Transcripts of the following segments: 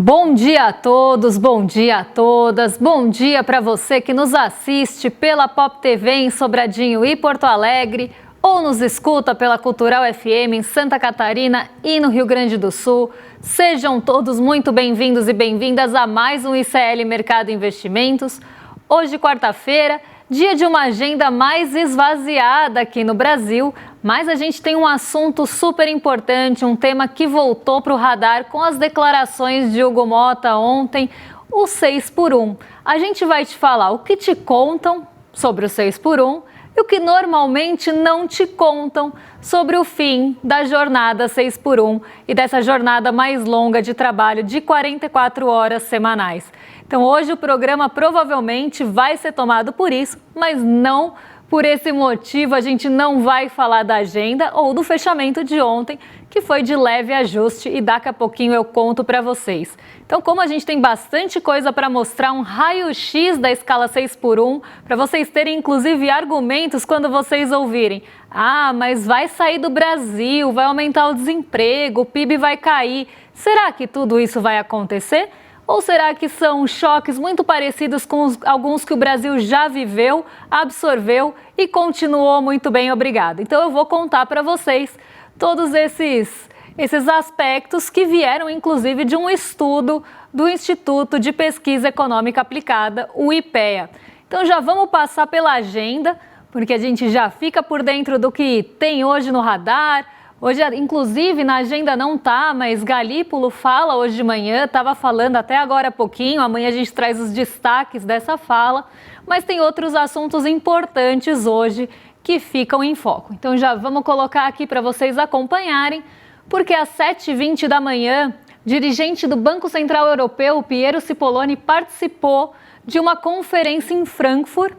Bom dia a todos, bom dia a todas, bom dia para você que nos assiste pela Pop TV em Sobradinho e Porto Alegre ou nos escuta pela Cultural FM em Santa Catarina e no Rio Grande do Sul. Sejam todos muito bem-vindos e bem-vindas a mais um ICL Mercado Investimentos. Hoje, quarta-feira, dia de uma agenda mais esvaziada aqui no Brasil, mas a gente tem um assunto super importante, um tema que voltou para o radar com as declarações de Hugo Motta ontem, o 6x1. A gente vai te falar o que te contam sobre o 6x1 e o que normalmente não te contam sobre o fim da jornada 6x1 e dessa jornada mais longa de trabalho de 44 horas semanais. Então hoje o programa provavelmente vai ser tomado por isso, mas não por esse motivo. A gente não vai falar da agenda ou do fechamento de ontem, que foi de leve ajuste, e daqui a pouquinho eu conto para vocês. Então, como a gente tem bastante coisa para mostrar, um raio-x da escala 6x1, para vocês terem inclusive argumentos quando vocês ouvirem: ah, mas vai sair do Brasil, vai aumentar o desemprego, o PIB vai cair. Será que tudo isso vai acontecer? Ou será que são choques muito parecidos com alguns que o Brasil já viveu, absorveu e continuou muito bem, obrigado? Então eu vou contar para vocês todos esses aspectos que vieram inclusive de um estudo do Instituto de Pesquisa Econômica Aplicada, o IPEA. Então já vamos passar pela agenda, porque a gente já fica por dentro do que tem hoje no radar. Hoje, inclusive, na agenda não tá, mas Galípolo fala hoje de manhã, estava falando até agora há pouquinho, amanhã a gente traz os destaques dessa fala, mas tem outros assuntos importantes hoje que ficam em foco. Então já vamos colocar aqui para vocês acompanharem, porque às 7h20 da manhã, dirigente do Banco Central Europeu, Piero Cipollone, participou de uma conferência em Frankfurt.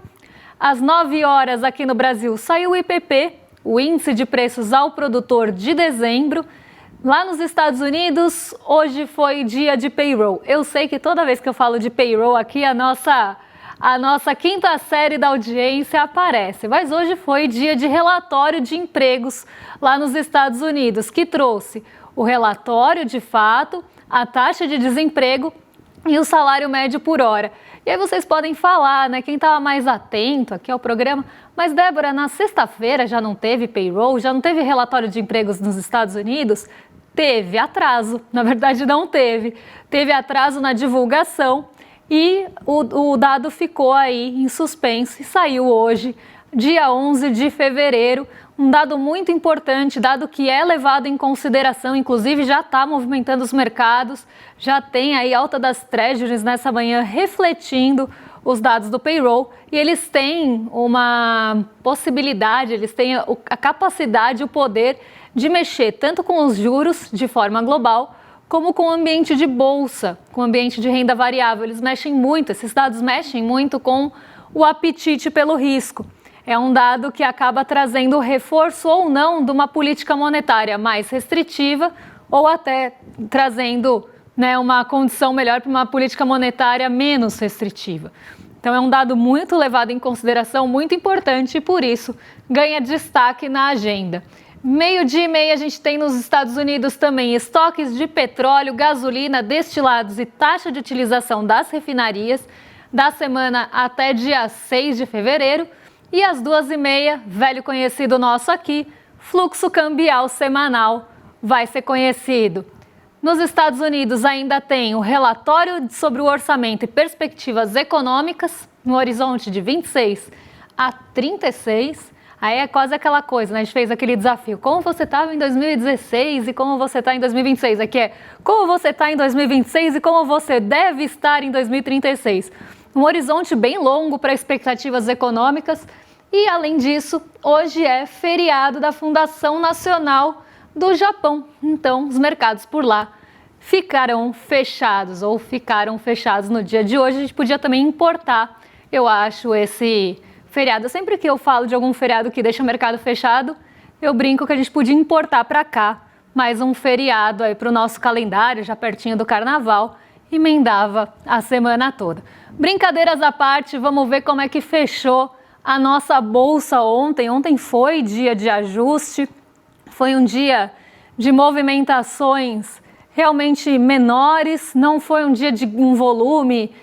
Às 9 horas aqui no Brasil saiu o IPP, o Índice de Preços ao Produtor de dezembro. Lá nos Estados Unidos, hoje foi dia de payroll. Eu sei que toda vez que eu falo de payroll aqui, a nossa quinta série da audiência aparece. Mas hoje foi dia de relatório de empregos lá nos Estados Unidos, que trouxe o relatório de fato, a taxa de desemprego e o salário médio por hora. E aí vocês podem falar, né, quem estava mais atento aqui ao programa, mas Débora, na sexta-feira já não teve payroll, já não teve relatório de empregos nos Estados Unidos? Teve atraso, na verdade não teve. Teve atraso na divulgação e o dado ficou aí em suspenso e saiu hoje, dia 11 de fevereiro, um dado muito importante, dado que é levado em consideração, inclusive já está movimentando os mercados, já tem aí alta das treasuries nessa manhã refletindo os dados do payroll, e eles têm uma possibilidade, eles têm a capacidade, o poder de mexer tanto com os juros de forma global, como com o ambiente de bolsa, com o ambiente de renda variável. Eles mexem muito, esses dados mexem muito com o apetite pelo risco. É um dado que acaba trazendo reforço ou não de uma política monetária mais restritiva ou até trazendo, né, uma condição melhor para uma política monetária menos restritiva. Então é um dado muito levado em consideração, muito importante, e por isso ganha destaque na agenda. 12h30 a gente tem nos Estados Unidos também estoques de petróleo, gasolina, destilados e taxa de utilização das refinarias da semana até dia 6 de fevereiro. E às 2h30, velho conhecido nosso aqui, fluxo cambial semanal vai ser conhecido. Nos Estados Unidos ainda tem o relatório sobre o orçamento e perspectivas econômicas, no horizonte de 26 a 36. Aí é quase aquela coisa, né? A gente fez aquele desafio, como você estava em 2016 e como você está em 2026. Aqui é como você está em 2026 e como você deve estar em 2036. Um horizonte bem longo para expectativas econômicas. E, além disso, hoje é feriado da Fundação Nacional do Japão. Então, os mercados por lá ficaram fechados no dia de hoje. A gente podia também importar, eu acho, esse feriado. Sempre que eu falo de algum feriado que deixa o mercado fechado, eu brinco que a gente podia importar para cá mais um feriado aí para o nosso calendário, já pertinho do carnaval, emendava a semana toda. Brincadeiras à parte, vamos ver como é que fechou a nossa bolsa ontem. Ontem foi dia de ajuste, foi um dia de movimentações realmente menores, não foi um dia de um volume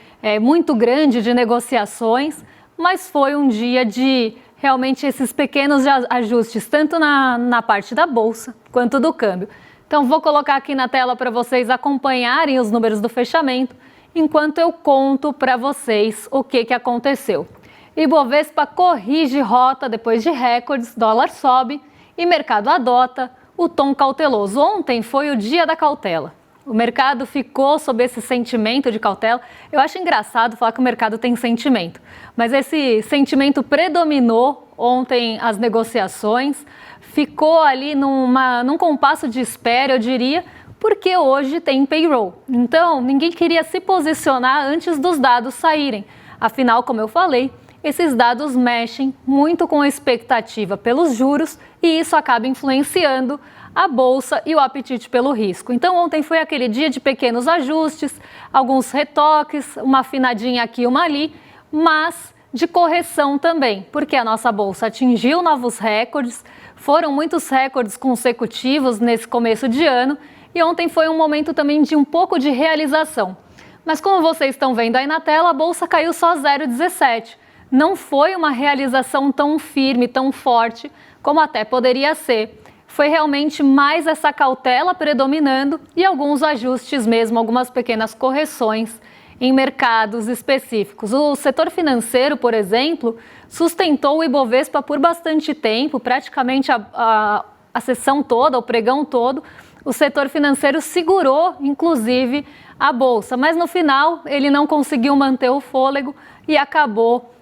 muito grande de negociações, mas foi um dia de realmente esses pequenos ajustes, tanto na parte da bolsa quanto do câmbio. Então vou colocar aqui na tela para vocês acompanharem os números do fechamento, enquanto eu conto para vocês o que aconteceu. Ibovespa corrige rota depois de recordes, dólar sobe e mercado adota o tom cauteloso. Ontem foi o dia da cautela. O mercado ficou sob esse sentimento de cautela. Eu acho engraçado falar que o mercado tem sentimento, mas esse sentimento predominou ontem as negociações, ficou ali num compasso de espera, eu diria, porque hoje tem payroll. Então, ninguém queria se posicionar antes dos dados saírem. Afinal, como eu falei, esses dados mexem muito com a expectativa pelos juros e isso acaba influenciando a bolsa e o apetite pelo risco. Então ontem foi aquele dia de pequenos ajustes, alguns retoques, uma afinadinha aqui, uma ali, mas de correção também, porque a nossa bolsa atingiu novos recordes, foram muitos recordes consecutivos nesse começo de ano e ontem foi um momento também de um pouco de realização. Mas como vocês estão vendo aí na tela, a bolsa caiu só 0,17. Não foi uma realização tão firme, tão forte, como até poderia ser. Foi realmente mais essa cautela predominando e alguns ajustes mesmo, algumas pequenas correções em mercados específicos. O setor financeiro, por exemplo, sustentou o Ibovespa por bastante tempo, praticamente a sessão toda, o pregão todo. O setor financeiro segurou, inclusive, a bolsa, mas no final ele não conseguiu manter o fôlego e acabou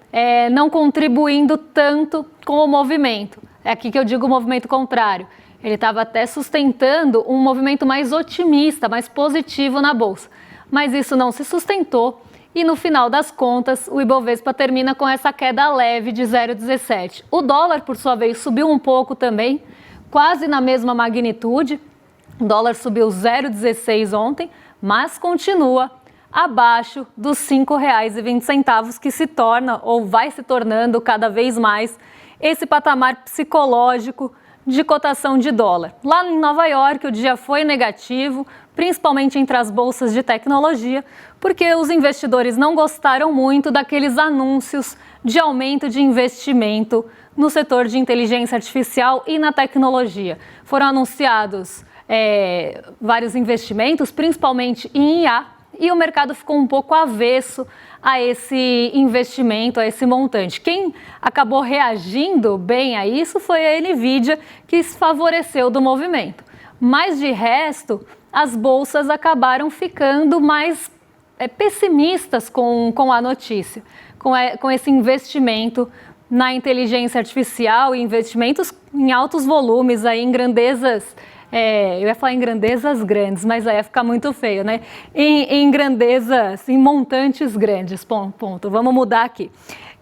não contribuindo tanto com o movimento. É aqui que eu digo o movimento contrário. Ele estava até sustentando um movimento mais otimista, mais positivo na bolsa. Mas isso não se sustentou e no final das contas o Ibovespa termina com essa queda leve de 0,17. O dólar, por sua vez, subiu um pouco também, quase na mesma magnitude. O dólar subiu 0,16 ontem, mas continua abaixo dos R$ 5,20, que se torna ou vai se tornando cada vez mais esse patamar psicológico de cotação de dólar. Lá em Nova York o dia foi negativo, principalmente entre as bolsas de tecnologia, porque os investidores não gostaram muito daqueles anúncios de aumento de investimento no setor de inteligência artificial e na tecnologia. Foram anunciados vários investimentos, principalmente em IA, e o mercado ficou um pouco avesso a esse investimento, a esse montante. Quem acabou reagindo bem a isso foi a Nvidia, que se favoreceu do movimento. Mas de resto, as bolsas acabaram ficando mais pessimistas com a notícia, com esse investimento na inteligência artificial e investimentos em altos volumes, aí, em grandezas. Eu ia falar em grandezas grandes, mas aí ia ficar muito feio, né? Em grandezas, em montantes grandes, ponto. Vamos mudar aqui.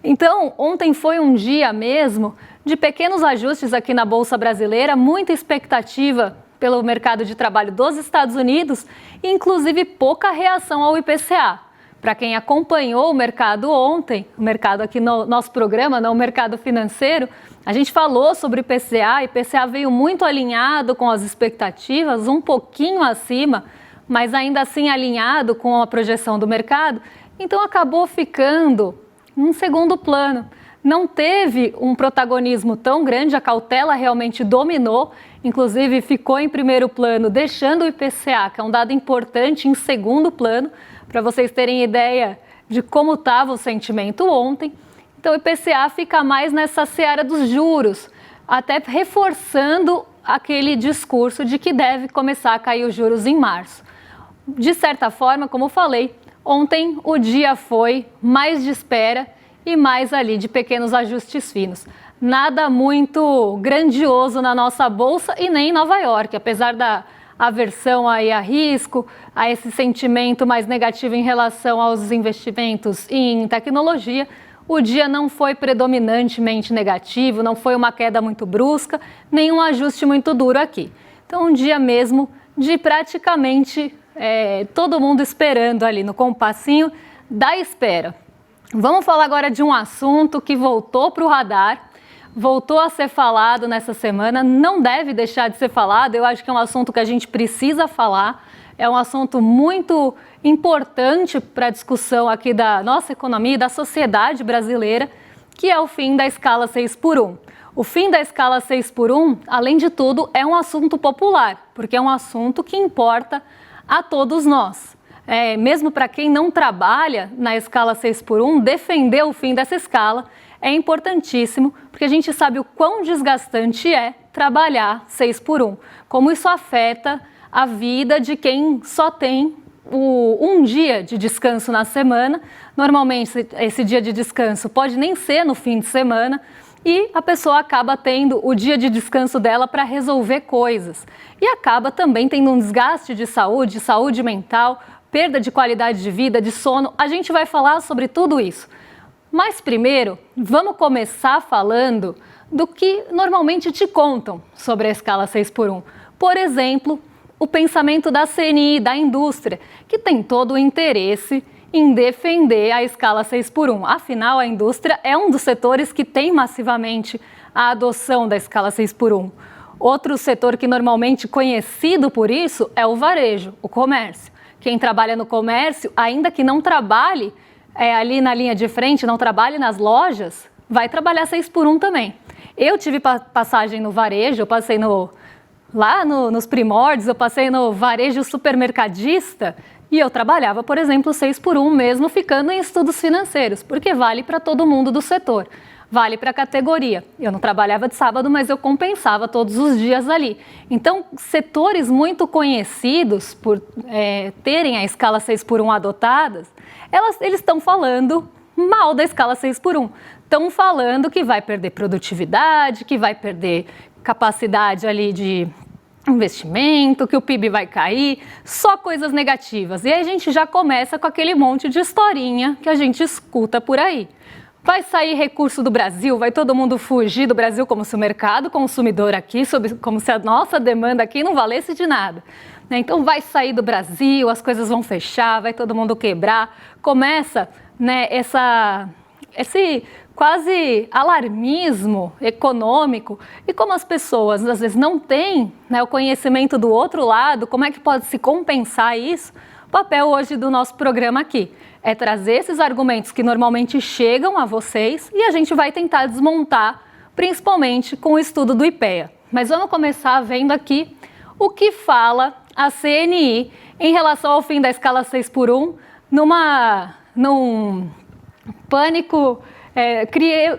Então, ontem foi um dia mesmo de pequenos ajustes aqui na Bolsa Brasileira, muita expectativa pelo mercado de trabalho dos Estados Unidos, inclusive pouca reação ao IPCA. Para quem acompanhou o mercado ontem, o mercado aqui no nosso programa, não o mercado financeiro, a gente falou sobre IPCA, IPCA veio muito alinhado com as expectativas, um pouquinho acima, mas ainda assim alinhado com a projeção do mercado, então acabou ficando em segundo plano. Não teve um protagonismo tão grande, a cautela realmente dominou, inclusive ficou em primeiro plano, deixando o IPCA, que é um dado importante, em segundo plano, para vocês terem ideia de como estava o sentimento ontem. Então o IPCA fica mais nessa seara dos juros, até reforçando aquele discurso de que deve começar a cair os juros em março. De certa forma, como eu falei, ontem o dia foi mais de espera e mais ali de pequenos ajustes finos. Nada muito grandioso na nossa bolsa e nem em Nova York, apesar da aversão aí a risco, a esse sentimento mais negativo em relação aos investimentos em tecnologia, o dia não foi predominantemente negativo, não foi uma queda muito brusca, nem um ajuste muito duro aqui. Então, um dia mesmo de praticamente todo mundo esperando ali no compassinho da espera. Vamos falar agora de um assunto que voltou para o radar, voltou a ser falado nessa semana, não deve deixar de ser falado, eu acho que é um assunto que a gente precisa falar, é um assunto muito importante para a discussão aqui da nossa economia e da sociedade brasileira, que é o fim da escala 6x1. O fim da escala 6x1, além de tudo, é um assunto popular, porque é um assunto que importa a todos nós. Mesmo para quem não trabalha na escala 6x1, defender o fim dessa escala é importantíssimo, porque a gente sabe o quão desgastante é trabalhar 6x1, como isso afeta a vida de quem só tem um dia de descanso na semana. Normalmente esse dia de descanso pode nem ser no fim de semana, e a pessoa acaba tendo o dia de descanso dela para resolver coisas. E acaba também tendo um desgaste de saúde mental, perda de qualidade de vida, de sono. A gente vai falar sobre tudo isso. Mas primeiro, vamos começar falando do que normalmente te contam sobre a escala 6x1. Por exemplo, o pensamento da CNI, da indústria, que tem todo o interesse em defender a escala 6x1. Afinal, a indústria é um dos setores que tem massivamente a adoção da escala 6x1. Outro setor que normalmente conhecido por isso é o varejo, o comércio. Quem trabalha no comércio, ainda que não trabalhe ali na linha de frente, não trabalhe nas lojas, vai trabalhar 6x1 também. Eu tive passagem no varejo, eu passei lá nos primórdios, eu passei no varejo supermercadista e eu trabalhava, por exemplo, 6x1 mesmo ficando em estudos financeiros, porque vale para todo mundo do setor, vale para a categoria. Eu não trabalhava de sábado, mas eu compensava todos os dias ali. Então, setores muito conhecidos por terem a escala 6x1 adotadas, eles estão falando mal da escala 6x1. Estão falando que vai perder produtividade, que vai perder capacidade ali de investimento, que o PIB vai cair, só coisas negativas. E aí a gente já começa com aquele monte de historinha que a gente escuta por aí. Vai sair recurso do Brasil, vai todo mundo fugir do Brasil como se o mercado consumidor aqui, como se a nossa demanda aqui não valesse de nada. Então vai sair do Brasil, as coisas vão fechar, vai todo mundo quebrar. Começa esse quase alarmismo econômico, e como as pessoas às vezes não têm o conhecimento do outro lado, como é que pode se compensar isso? O papel hoje do nosso programa aqui é trazer esses argumentos que normalmente chegam a vocês e a gente vai tentar desmontar, principalmente com o estudo do IPEA. Mas vamos começar vendo aqui o que fala a CNI em relação ao fim da escala 6x1, num pânico,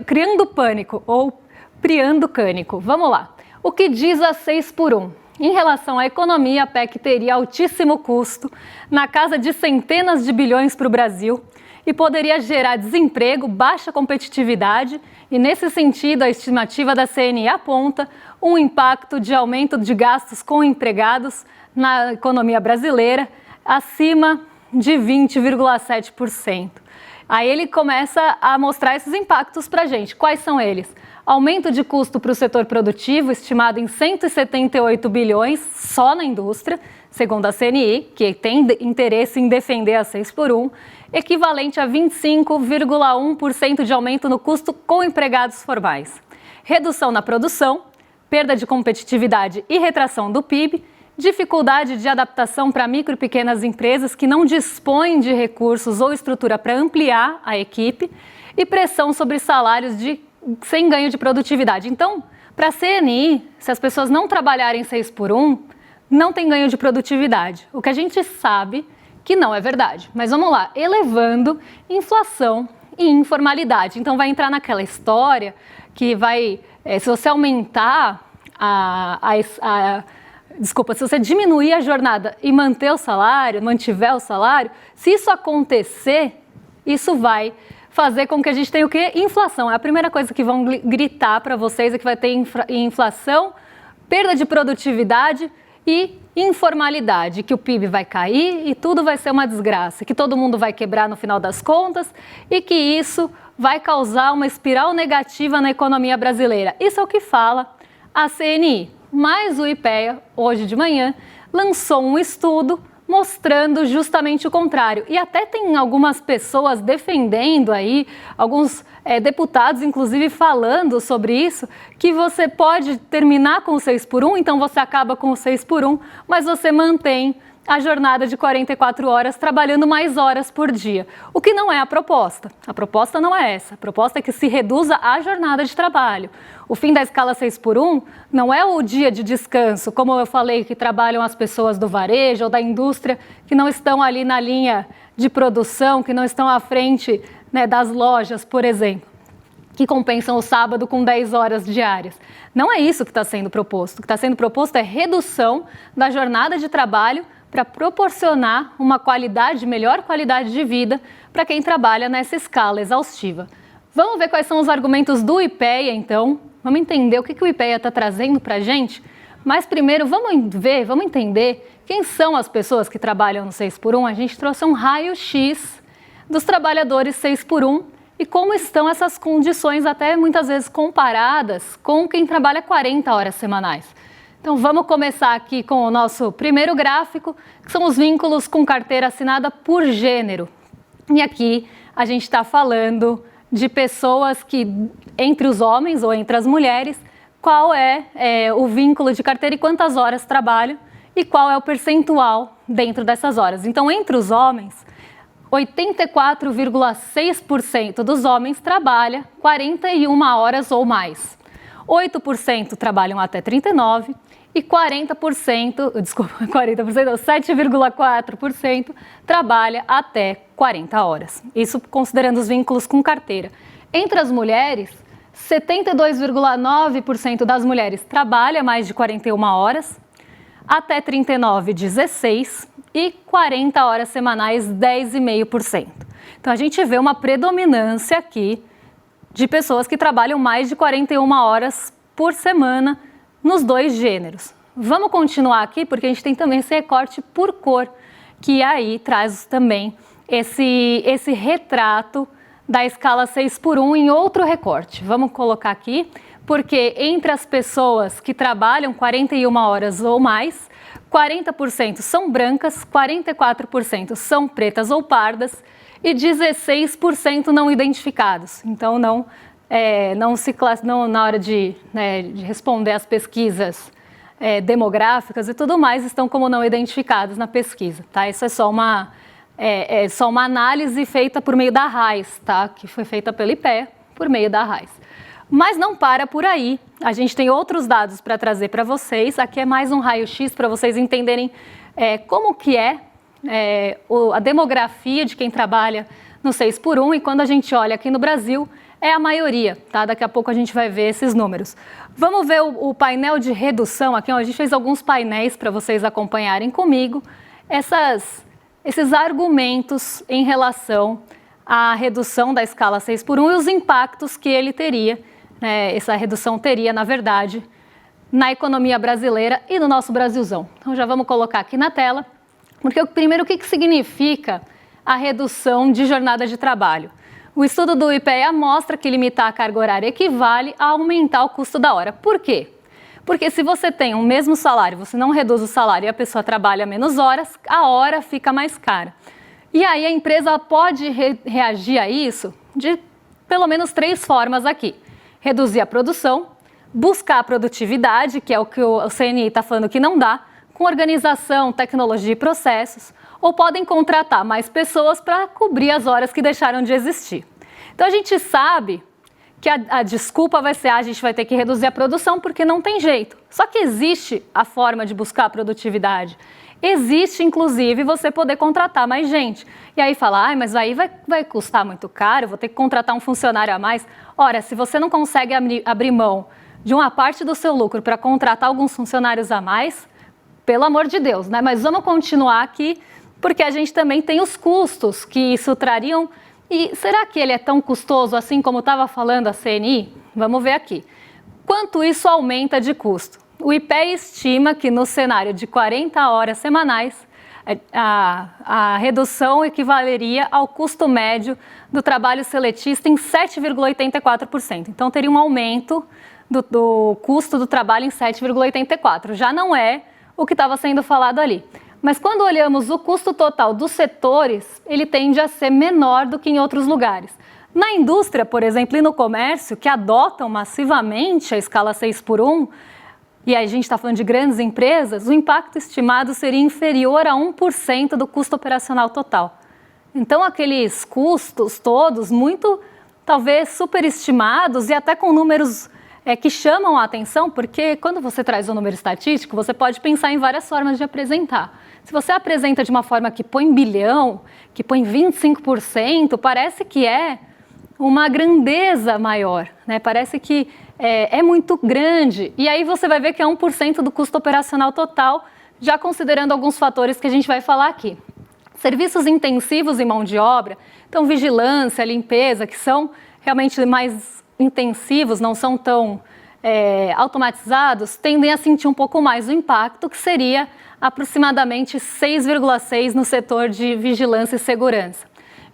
criando pânico ou priando cânico. Vamos lá. O que diz a 6x1? Em relação à economia, a PEC teria altíssimo custo, na casa de centenas de bilhões para o Brasil, e poderia gerar desemprego, baixa competitividade, e nesse sentido a estimativa da CNI aponta um impacto de aumento de gastos com empregados na economia brasileira acima de 20,7%. Aí ele começa a mostrar esses impactos para a gente. Quais são eles? Aumento de custo para o setor produtivo, estimado em 178 bilhões só na indústria, segundo a CNI, que tem interesse em defender a 6x1, equivalente a 25,1% de aumento no custo com empregados formais. Redução na produção, perda de competitividade e retração do PIB, dificuldade de adaptação para micro e pequenas empresas que não dispõem de recursos ou estrutura para ampliar a equipe e pressão sobre salários sem ganho de produtividade. Então, para a CNI, se as pessoas não trabalharem 6x1, não tem ganho de produtividade. O que a gente sabe que não é verdade. Mas vamos lá, elevando inflação e informalidade. Então vai entrar naquela história que vai, se você aumentar se você diminuir a jornada e mantiver o salário, se isso acontecer, isso vai fazer com que a gente tenha o quê? Inflação. É a primeira coisa que vão gritar para vocês, é que vai ter inflação, perda de produtividade e informalidade, que o PIB vai cair e tudo vai ser uma desgraça, que todo mundo vai quebrar no final das contas e que isso vai causar uma espiral negativa na economia brasileira. Isso é o que fala a CNI. Mas o IPEA, hoje de manhã, lançou um estudo mostrando justamente o contrário. E até tem algumas pessoas defendendo aí, alguns deputados, inclusive, falando sobre isso, que você pode terminar com o 6x1, então você acaba com o 6x1, mas você mantém a jornada de 44 horas, trabalhando mais horas por dia. O que não é a proposta. A proposta não é essa. A proposta é que se reduza a jornada de trabalho. O fim da escala 6x1 não é o dia de descanso, como eu falei, que trabalham as pessoas do varejo ou da indústria, que não estão ali na linha de produção, que não estão à frente, né, das lojas, por exemplo, que compensam o sábado com 10 horas diárias. Não é isso que está sendo proposto. O que está sendo proposto é redução da jornada de trabalho para proporcionar uma melhor qualidade de vida para quem trabalha nessa escala exaustiva. Vamos ver quais são os argumentos do IPEA, então. Vamos entender o que o IPEA está trazendo para a gente. Mas primeiro, vamos entender quem são as pessoas que trabalham no 6x1. A gente trouxe um raio-x dos trabalhadores 6x1 e como estão essas condições, até muitas vezes comparadas com quem trabalha 40 horas semanais. Então vamos começar aqui com o nosso primeiro gráfico, que são os vínculos com carteira assinada por gênero. E aqui a gente está falando de pessoas que, entre os homens ou entre as mulheres, qual é o vínculo de carteira e quantas horas trabalham e qual é o percentual dentro dessas horas. Então, entre os homens, 84,6% dos homens trabalha 41 horas ou mais. 8% trabalham até 39 e 7,4% trabalha até 40 horas. Isso considerando os vínculos com carteira. Entre as mulheres, 72,9% das mulheres trabalha mais de 41 horas, até 39, 16 e 40 horas semanais, 10,5%. Então a gente vê uma predominância aqui de pessoas que trabalham mais de 41 horas por semana nos dois gêneros. Vamos continuar aqui porque a gente tem também esse recorte por cor, que aí traz também esse retrato da escala 6x1 em outro recorte. Vamos colocar aqui, porque entre as pessoas que trabalham 41 horas ou mais, 40% são brancas, 44% são pretas ou pardas e 16% não identificados. Então, na hora de responder às pesquisas demográficas e tudo mais, estão como não identificados na pesquisa. Tá? Isso é só uma análise feita por meio da RAIS, tá? Que foi feita pelo IPEA por meio da RAIS. Mas não para por aí, a gente tem outros dados para trazer para vocês. Aqui é mais um raio-x para vocês entenderem como que a demografia de quem trabalha no 6x1 e quando a gente olha aqui no Brasil, é a maioria, tá? Daqui a pouco a gente vai ver esses números. Vamos ver o painel de redução aqui, ó. A gente fez alguns painéis para vocês acompanharem comigo esses argumentos em relação à redução da escala 6x1 e os impactos que ele teria, essa redução teria, na verdade, na economia brasileira e no nosso Brasilzão. Então já vamos colocar aqui na tela, porque primeiro o que significa a redução de jornada de trabalho? O estudo do IPEA mostra que limitar a carga horária equivale a aumentar o custo da hora. Por quê? Porque se você tem o mesmo salário, você não reduz o salário e a pessoa trabalha menos horas, a hora fica mais cara. E aí a empresa pode reagir a isso de pelo menos 3 formas aqui. Reduzir a produção, buscar a produtividade, que é o que o CNI está falando que não dá, com organização, tecnologia e processos, ou podem contratar mais pessoas para cobrir as horas que deixaram de existir. Então a gente sabe que a desculpa vai ser a gente vai ter que reduzir a produção porque não tem jeito. Só que existe a forma de buscar a produtividade. Existe, inclusive, você poder contratar mais gente. E aí fala, mas aí vai custar muito caro, vou ter que contratar um funcionário a mais. Ora, se você não consegue abrir mão de uma parte do seu lucro para contratar alguns funcionários a mais, pelo amor de Deus, né? Mas vamos continuar aqui, porque a gente também tem os custos que isso trariam. E será que ele é tão custoso assim como estava falando a CNI? Vamos ver aqui. Quanto isso aumenta de custo? O IPEA estima que no cenário de 40 horas semanais, a redução equivaleria ao custo médio do trabalho seletista em 7,84%. Então, teria um aumento do custo do trabalho em 7,84%. Já não é o que estava sendo falado ali. Mas quando olhamos o custo total dos setores, ele tende a ser menor do que em outros lugares. Na indústria, por exemplo, e no comércio, que adotam massivamente a escala 6x1, e aí a gente está falando de grandes empresas, o impacto estimado seria inferior a 1% do custo operacional total. Então, aqueles custos todos muito, talvez, superestimados e até com números que chamam a atenção, porque quando você traz um número estatístico, você pode pensar em várias formas de apresentar. Se você apresenta de uma forma que põe bilhão, que põe 25%, parece que é uma grandeza maior, né? Parece que é muito grande. E aí você vai ver que é 1% do custo operacional total, já considerando alguns fatores que a gente vai falar aqui. Serviços intensivos em mão de obra, então vigilância, limpeza, que são realmente mais intensivos, não são tão automatizados, tendem a sentir um pouco mais o impacto, que seria aproximadamente 6,6% no setor de vigilância e segurança.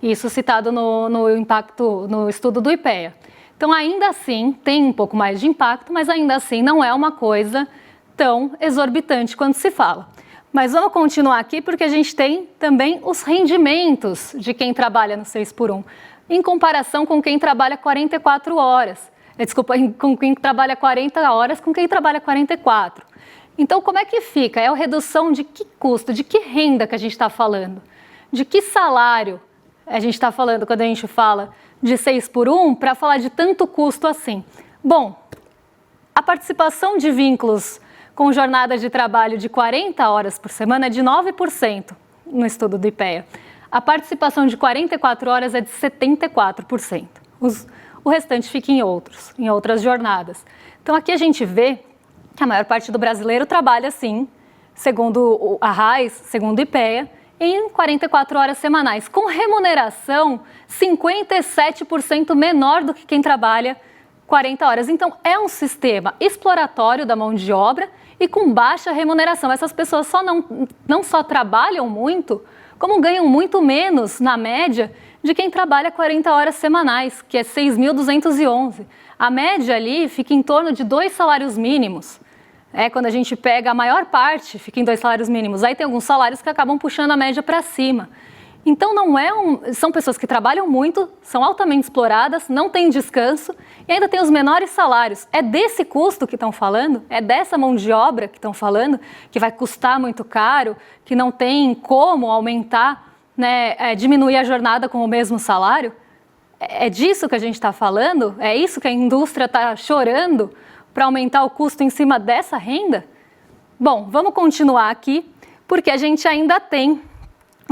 Isso citado no estudo do IPEA. Então, ainda assim, tem um pouco mais de impacto, mas ainda assim não é uma coisa tão exorbitante quanto se fala. Mas vamos continuar aqui porque a gente tem também os rendimentos de quem trabalha no 6x1, em comparação com quem trabalha 44 horas. Com quem trabalha 40 horas, com quem trabalha 44. Então, como é que fica? É a redução de que custo, de que renda que a gente está falando? De que salário a gente está falando quando a gente fala de 6x1 para falar de tanto custo assim? Bom, a participação de vínculos com jornadas de trabalho de 40 horas por semana é de 9% no estudo do IPEA. A participação de 44 horas é de 74%. O restante fica em outras jornadas. Então aqui a gente vê que a maior parte do brasileiro trabalha sim, segundo a RAIS, segundo o IPEA, em 44 horas semanais, com remuneração 57% menor do que quem trabalha 40 horas. Então é um sistema exploratório da mão de obra e com baixa remuneração. Essas pessoas não só trabalham muito, como ganham muito menos, na média, de quem trabalha 40 horas semanais, que é 6.211. A média ali fica em torno de 2 salários mínimos. Quando a gente pega a maior parte, fica em 2 salários mínimos. Aí tem alguns salários que acabam puxando a média para cima. Então são pessoas que trabalham muito, são altamente exploradas, não têm descanso e ainda tem os menores salários. É desse custo que estão falando? É dessa mão de obra que estão falando? Que vai custar muito caro, que não tem como aumentar, diminuir a jornada com o mesmo salário? É disso que a gente está falando? É isso que a indústria está chorando para aumentar o custo em cima dessa renda? Bom, vamos continuar aqui, porque a gente ainda tem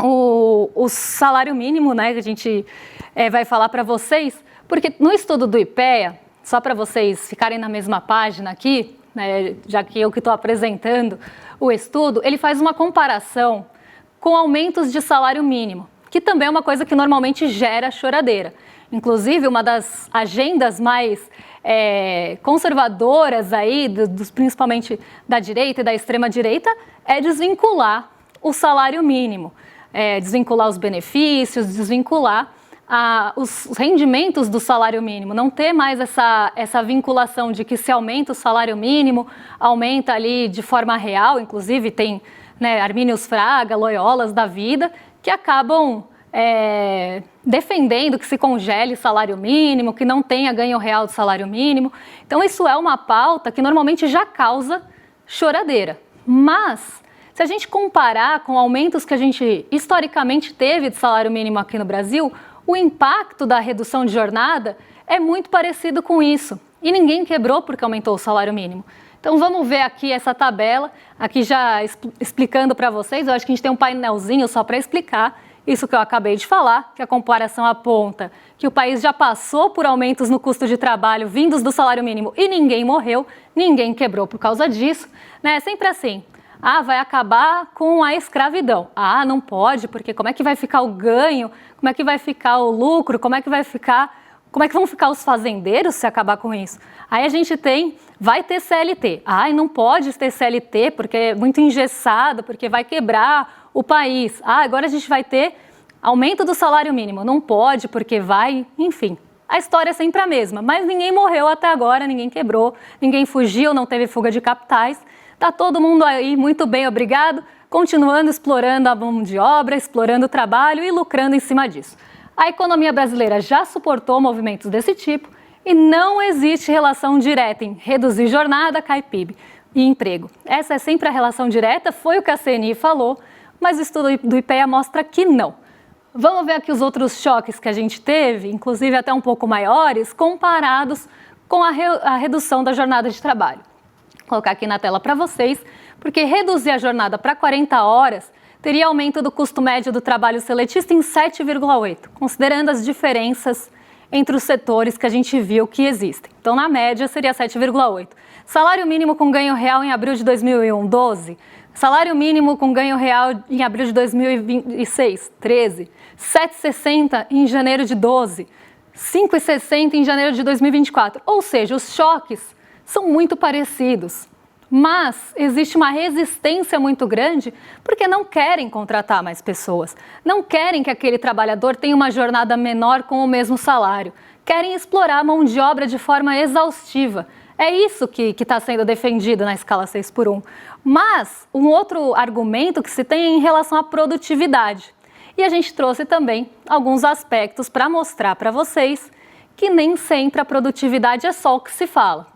o salário mínimo, que a gente vai falar para vocês, porque no estudo do IPEA, só para vocês ficarem na mesma página aqui, já que eu que estou apresentando o estudo, ele faz uma comparação com aumentos de salário mínimo, que também é uma coisa que normalmente gera choradeira. Inclusive, uma das agendas mais conservadoras aí, principalmente da direita e da extrema-direita, é desvincular o salário mínimo, desvincular os benefícios, desvincular os rendimentos do salário mínimo, não ter mais essa vinculação de que se aumenta o salário mínimo, aumenta ali de forma real, inclusive tem Armínios Fraga, Loyolas da vida, que acabam defendendo que se congele salário mínimo, que não tenha ganho real do salário mínimo. Então isso é uma pauta que normalmente já causa choradeira. Mas, se a gente comparar com aumentos que a gente historicamente teve de salário mínimo aqui no Brasil, o impacto da redução de jornada é muito parecido com isso. E ninguém quebrou porque aumentou o salário mínimo. Então vamos ver aqui essa tabela, aqui já explicando para vocês. Eu acho que a gente tem um painelzinho só para explicar isso que eu acabei de falar, que a comparação aponta que o país já passou por aumentos no custo de trabalho vindos do salário mínimo e ninguém morreu, ninguém quebrou por causa disso. É sempre assim, vai acabar com a escravidão. Não pode, porque como é que vai ficar o ganho, como é que vai ficar o lucro, como é que vão ficar os fazendeiros se acabar com isso? Aí a gente vai ter CLT. Não pode ter CLT porque é muito engessado, porque vai quebrar o país. Agora a gente vai ter aumento do salário mínimo. Não pode porque vai, enfim. A história é sempre a mesma, mas ninguém morreu até agora, ninguém quebrou, ninguém fugiu, não teve fuga de capitais. Tá todo mundo aí muito bem, obrigado, continuando explorando a mão de obra, explorando o trabalho e lucrando em cima disso. A economia brasileira já suportou movimentos desse tipo e não existe relação direta em reduzir jornada, cai PIB e emprego. Essa é sempre a relação direta, foi o que a CNI falou, mas o estudo do IPEA mostra que não. Vamos ver aqui os outros choques que a gente teve, inclusive até um pouco maiores, comparados com a redução da jornada de trabalho. Vou colocar aqui na tela para vocês, porque reduzir a jornada para 40 horas teria aumento do custo médio do trabalho seletista em 7,8, considerando as diferenças entre os setores que a gente viu que existem. Então, na média, seria 7,8. Salário mínimo com ganho real em abril de 2001, 12. Salário mínimo com ganho real em abril de 2006, 13. 7,60 em janeiro de 12. 5,60 em janeiro de 2024. Ou seja, os choques são muito parecidos. Mas existe uma resistência muito grande porque não querem contratar mais pessoas. Não querem que aquele trabalhador tenha uma jornada menor com o mesmo salário. Querem explorar a mão de obra de forma exaustiva. É isso que está sendo defendido na escala 6x1. Mas um outro argumento que se tem é em relação à produtividade. E a gente trouxe também alguns aspectos para mostrar para vocês que nem sempre a produtividade é só o que se fala.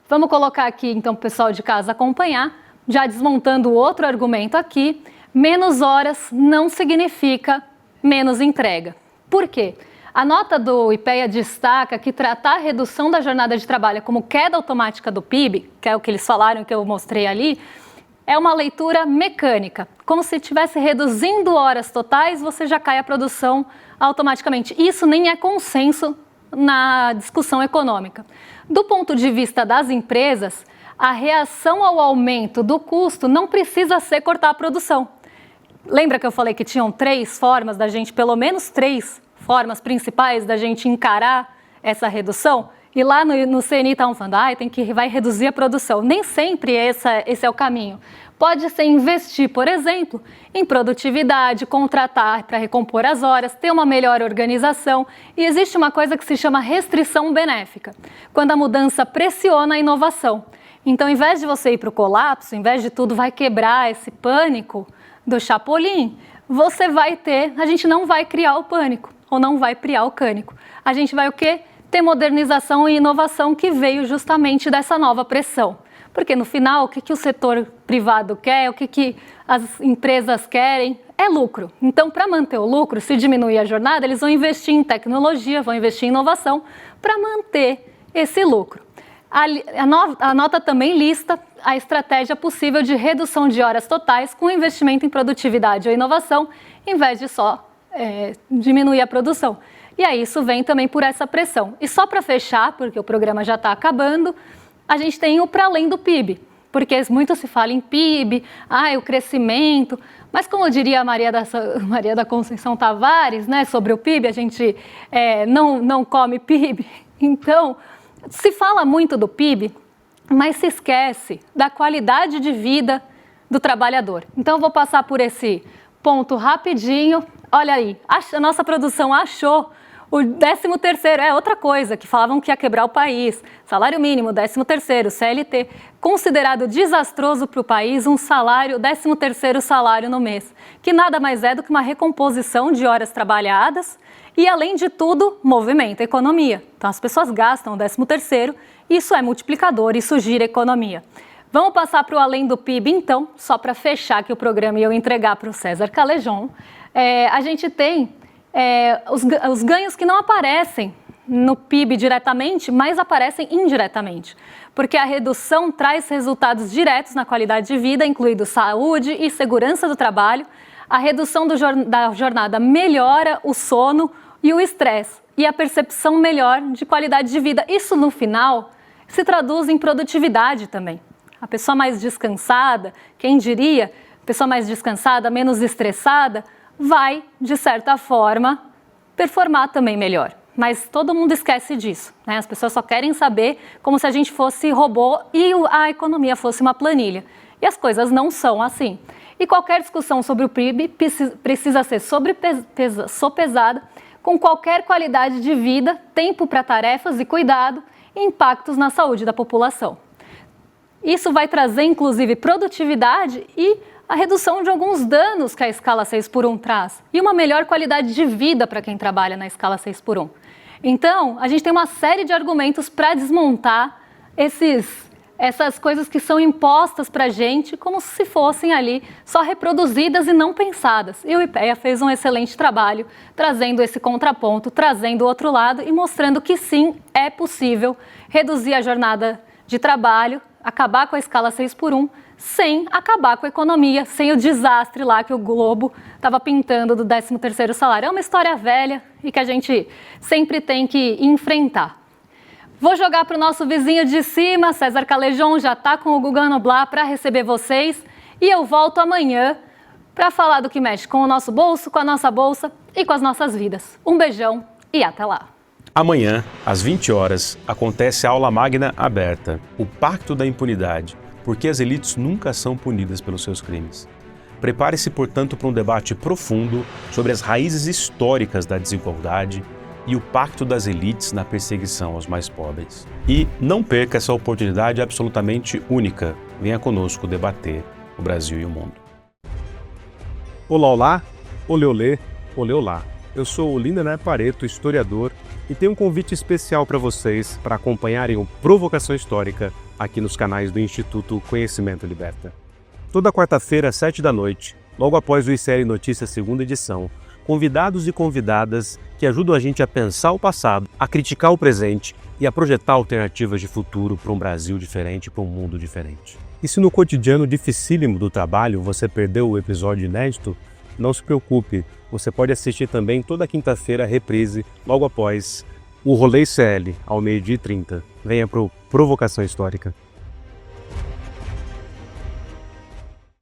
Vamos colocar aqui, então, para o pessoal de casa acompanhar, já desmontando o outro argumento aqui, menos horas não significa menos entrega. Por quê? A nota do IPEA destaca que tratar a redução da jornada de trabalho como queda automática do PIB, que é o que eles falaram, que eu mostrei ali, é uma leitura mecânica, como se estivesse reduzindo horas totais, você já cai a produção automaticamente. Isso nem é consenso na discussão econômica. Do ponto de vista das empresas, a reação ao aumento do custo não precisa ser cortar a produção. Lembra que eu falei que tinham pelo menos três formas principais da gente encarar essa redução? E lá no CNI estavam falando, vai reduzir a produção. Nem sempre esse é o caminho. Pode ser investir, por exemplo, em produtividade, contratar para recompor as horas, ter uma melhor organização. E existe uma coisa que se chama restrição benéfica, quando a mudança pressiona a inovação. Então, em vez de você ir para o colapso, em vez de tudo vai quebrar esse pânico do Chapolin, a gente não vai criar o pânico, ou não vai criar o cânico. A gente vai o quê? Ter modernização e inovação que veio justamente dessa nova pressão. Porque no final, o que o setor privado quer, o que as empresas querem, é lucro. Então, para manter o lucro, se diminuir a jornada, eles vão investir em tecnologia, vão investir em inovação para manter esse lucro. A nota também lista a estratégia possível de redução de horas totais com investimento em produtividade ou inovação, em vez de só diminuir a produção. E aí isso vem também por essa pressão. E só para fechar, porque o programa já está acabando, a gente tem o para além do PIB, porque muito se fala em PIB, o crescimento, mas como diria a Maria da Conceição Tavares, né, sobre o PIB, a gente não come PIB. Então, se fala muito do PIB, mas se esquece da qualidade de vida do trabalhador. Então, eu vou passar por esse ponto rapidinho. Olha aí, a nossa produção achou o 13º, é outra coisa, que falavam que ia quebrar o país. Salário mínimo, 13º, CLT, considerado desastroso para o país, 13º salário no mês, que nada mais é do que uma recomposição de horas trabalhadas e, além de tudo, movimenta a economia. Então, as pessoas gastam o 13º, isso é multiplicador, isso gira a economia. Vamos passar para o além do PIB, então, só para fechar aqui o programa e eu entregar para o César Calejon. A gente tem os ganhos que não aparecem no PIB diretamente, mas aparecem indiretamente, porque a redução traz resultados diretos na qualidade de vida, incluindo saúde e segurança do trabalho. A redução da jornada melhora o sono e o estresse e a percepção melhor de qualidade de vida. Isso, no final, se traduz em produtividade também. A pessoa mais descansada, quem diria, pessoa mais descansada, menos estressada, vai, de certa forma, performar também melhor. Mas todo mundo esquece disso, né? As pessoas só querem saber como se a gente fosse robô e a economia fosse uma planilha. E as coisas não são assim. E qualquer discussão sobre o PIB precisa ser sopesada com qualquer qualidade de vida, tempo para tarefas e cuidado e impactos na saúde da população. Isso vai trazer, inclusive, produtividade e a redução de alguns danos que a escala 6x1 traz e uma melhor qualidade de vida para quem trabalha na escala 6x1. Então, a gente tem uma série de argumentos para desmontar essas coisas que são impostas para a gente como se fossem ali só reproduzidas e não pensadas. E o IPEA fez um excelente trabalho trazendo esse contraponto, trazendo o outro lado e mostrando que sim, é possível reduzir a jornada de trabalho, acabar com a escala 6x1, sem acabar com a economia, sem o desastre lá que o Globo estava pintando do 13º salário. É uma história velha e que a gente sempre tem que enfrentar. Vou jogar para o nosso vizinho de cima, César Calejon já está com o Guga Noblar para receber vocês e eu volto amanhã para falar do que mexe com o nosso bolso, com a nossa bolsa e com as nossas vidas. Um beijão e até lá! Amanhã, às 20 horas, acontece a aula magna aberta, o Pacto da Impunidade, porque as elites nunca são punidas pelos seus crimes. Prepare-se, portanto, para um debate profundo sobre as raízes históricas da desigualdade e o pacto das elites na perseguição aos mais pobres. E não perca essa oportunidade absolutamente única. Venha conosco debater o Brasil e o mundo. Olá, olá, olê, olê, olê, olá. Eu sou o Lindener Pareto, historiador, e tenho um convite especial para vocês para acompanharem o Provocação Histórica aqui nos canais do Instituto Conhecimento Liberta. Toda quarta-feira, às 7h, logo após o ICL Notícias segunda edição, convidados e convidadas que ajudam a gente a pensar o passado, a criticar o presente e a projetar alternativas de futuro para um Brasil diferente, para um mundo diferente. E se no cotidiano dificílimo do trabalho você perdeu o episódio inédito, não se preocupe, você pode assistir também toda quinta-feira a reprise, logo após o Rolê ICL, ao 12h30. Venha para o Provocação Histórica.